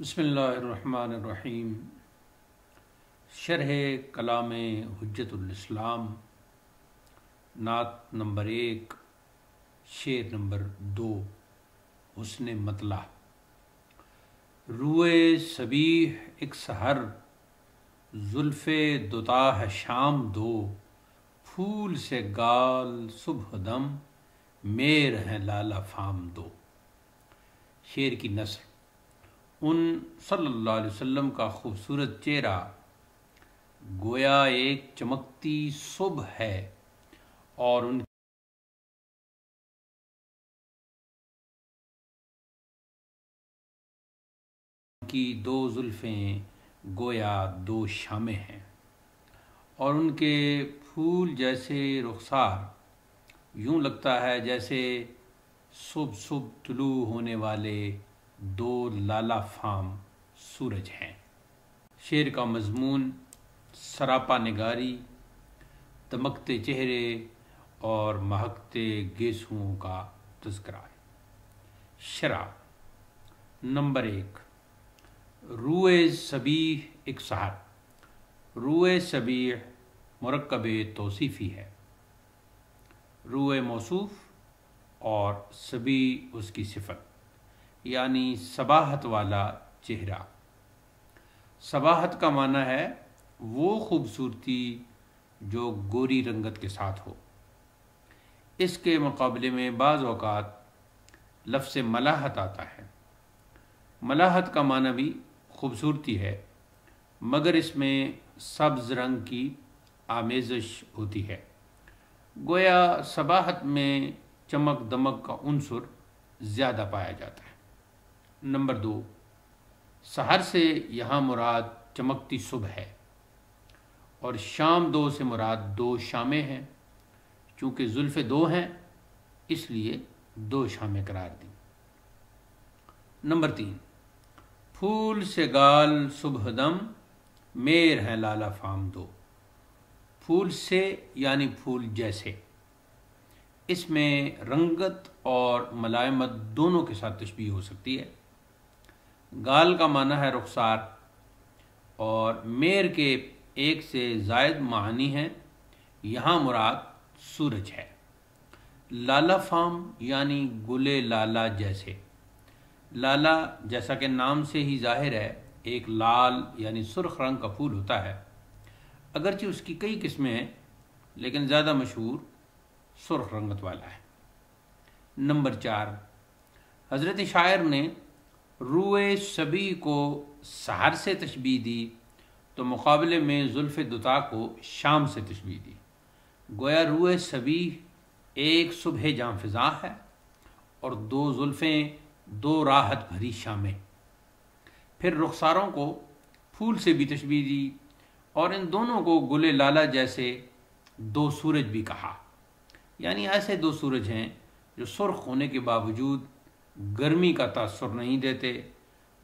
بسم اللہ الرحمن الرحیم۔ شرح کلام حجت الاسلام، نعت نمبر 1، شعر نمبر 2، حسن مطلع۔ روئے صبیح ایک سحر، زلف دوتا ہے شام دو، پھول سے گال صبح دم، میر ہیں لالا فام دو۔ شعر کی نثر: ان صلی اللہ علیہ وسلم کا خوبصورت چہرہ گویا ایک چمکتی صبح ہے، اور ان کی دو زلفیں گویا دو شامیں ہیں، اور ان کے پھول جیسے رخسار یوں لگتا ہے جیسے صبح صبح طلوع ہونے والے دو لالا فام سورج ہیں۔ شعر کا مضمون سراپا نگاری، دمکتے چہرے اور مہکتے گیسوؤں کا تذکرہ ہے۔ شرح: نمبر 1، روئے صبیح ایک سحر۔ روئے صبیح مرکب توصیفی ہے، روئے موصوف اور صبیح اس کی صفت، یعنی صباحت والا چہرہ۔ صباحت کا معنی ہے وہ خوبصورتی جو گوری رنگت کے ساتھ ہو۔ اس کے مقابلے میں بعض اوقات لفظ ملاحت آتا ہے۔ ملاحت کا معنی بھی خوبصورتی ہے، مگر اس میں سبز رنگ کی آمیزش ہوتی ہے، گویا صباحت میں چمک دمک کا عنصر زیادہ پایا جاتا ہے۔ نمبر 2، سحر سے یہاں مراد چمکتی صبح ہے، اور شام دو سے مراد دو شامیں ہیں۔ چونکہ زلفیں دو ہیں اس لیے دو شامیں قرار دی۔ نمبر 3، پھول سے گال صبح دم، میر ہیں لالا فام دو۔ پھول سے یعنی پھول جیسے، اس میں رنگت اور ملائمت دونوں کے ساتھ تشبیہ ہو سکتی ہے۔ گال کا معنی ہے رخسار، اور میر کے ایک سے زائد معنی ہیں، یہاں مراد سورج ہے۔ لالا فام یعنی گلے لالا جیسے۔ لالا جیسا کہ نام سے ہی ظاہر ہے ایک لال یعنی سرخ رنگ کا پھول ہوتا ہے، اگرچہ اس کی کئی قسمیں ہیں لیکن زیادہ مشہور سرخ رنگت والا ہے۔ نمبر 4، حضرت شاعر نے روئے صبی کو سحر سے تشبیہ دی تو مقابلے میں زلف دوتا کو شام سے تشبیہ دی، گویا روئے صبی ایک صبح جاں فضاں ہے اور دو زلفیں دو راحت بھری شامیں۔ پھر رخساروں کو پھول سے بھی تشبیہ دی اور ان دونوں کو گلے لالا جیسے دو سورج بھی کہا، یعنی ایسے دو سورج ہیں جو سرخ ہونے کے باوجود گرمی کا تاثر نہیں دیتے،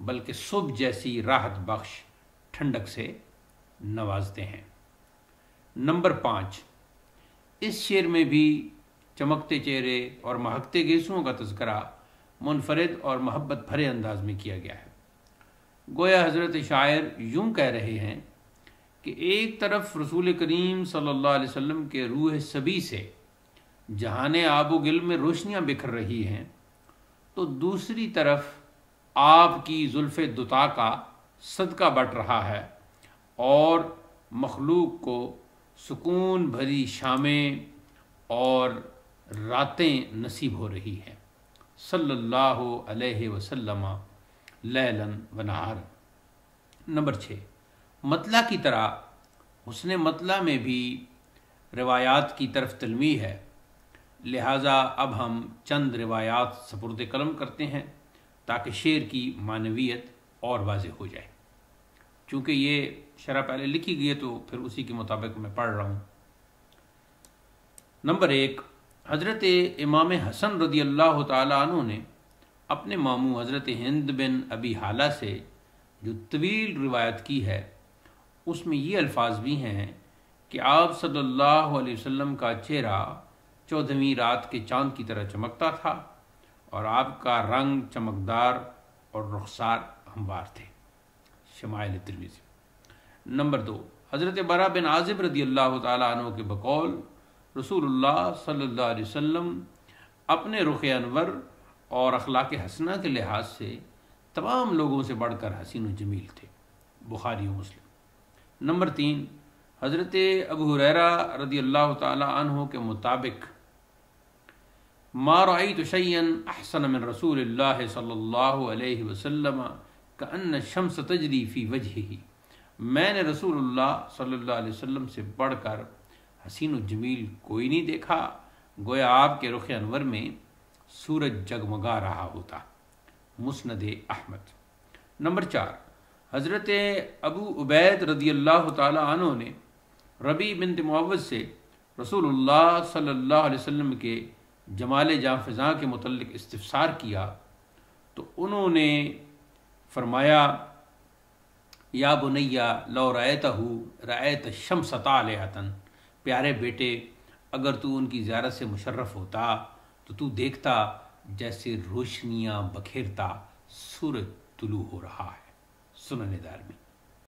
بلکہ صبح جیسی راحت بخش ٹھنڈک سے نوازتے ہیں۔ نمبر 5، اس شعر میں بھی چمکتے چہرے اور مہکتے گیسوؤں کا تذکرہ منفرد اور محبت بھرے انداز میں کیا گیا ہے۔ گویا حضرت شاعر یوں کہہ رہے ہیں کہ ایک طرف رسول کریم صلی اللہ علیہ وسلم کے روح صبی سے جہان آب و گل میں روشنیاں بکھر رہی ہیں، تو دوسری طرف آپ کی زلف دوتا کا صدقہ بٹ رہا ہے اور مخلوق کو سکون بھری شامیں اور راتیں نصیب ہو رہی ہیں۔ صلی اللہ علیہ وسلم لیلاً و نہارا۔ نمبر 6، مطلع کی طرح حسن مطلع میں بھی روایات کی طرف تلمیح ہے، لہٰذا اب ہم چند روایات سپرد قلم کرتے ہیں تاکہ شعر کی معنویت اور واضح ہو جائے۔ چونکہ یہ شرح پہلے لکھی گئی ہے تو پھر اسی کے مطابق میں پڑھ رہا ہوں۔ نمبر 1، حضرت امام حسن رضی اللہ تعالیٰ عنہ نے اپنے ماموں حضرت ہند بن ابی حالہ سے جو طویل روایت کی ہے، اس میں یہ الفاظ بھی ہیں کہ آپ صلی اللہ علیہ وسلم کا چہرہ 14ویں رات کے چاند کی طرح چمکتا تھا، اور آپ کا رنگ چمکدار اور رخسار ہموار تھے۔ شمائل ترمذی۔ نمبر 2، حضرت برا بن عازب رضی اللہ تعالیٰ عنہ کے بقول رسول اللہ صلی اللہ علیہ وسلم اپنے رخ انور اور اخلاق حسنہ کے لحاظ سے تمام لوگوں سے بڑھ کر حسین و جمیل تھے۔ بخاری و مسلم۔ نمبر 3، حضرت ابو ہریرہ رضی اللہ تعالیٰ عنہ کے مطابق ما رأیت شیئا احسن من رسول اللہ صلی اللہ علیہ وسلم کأن الشمس تجری فی وجہہ، میں نے رسول اللہ صلی اللہ علیہ وسلم سے بڑھ کر حسین و جمیل کوئی نہیں دیکھا، گویا آپ کے رخ انور میں سورج جگمگا رہا ہوتا۔ مسند احمد۔ نمبر 4، حضرت ابو عبید رضی اللہ تعالی عنہ نے ربیع بنت معوذ سے رسول اللہ صلی اللہ علیہ وسلم کے جمال جاں فضاں کے متعلق استفسار کیا تو انہوں نے فرمایا یا بنیا لو رأیتہ رأیت الشمس طالعۃ، پیارے بیٹے اگر تو ان کی زیارت سے مشرف ہوتا تو تو دیکھتا جیسے روشنیاں بکھیرتا سورج طلوع ہو رہا ہے۔ سنن دارمی۔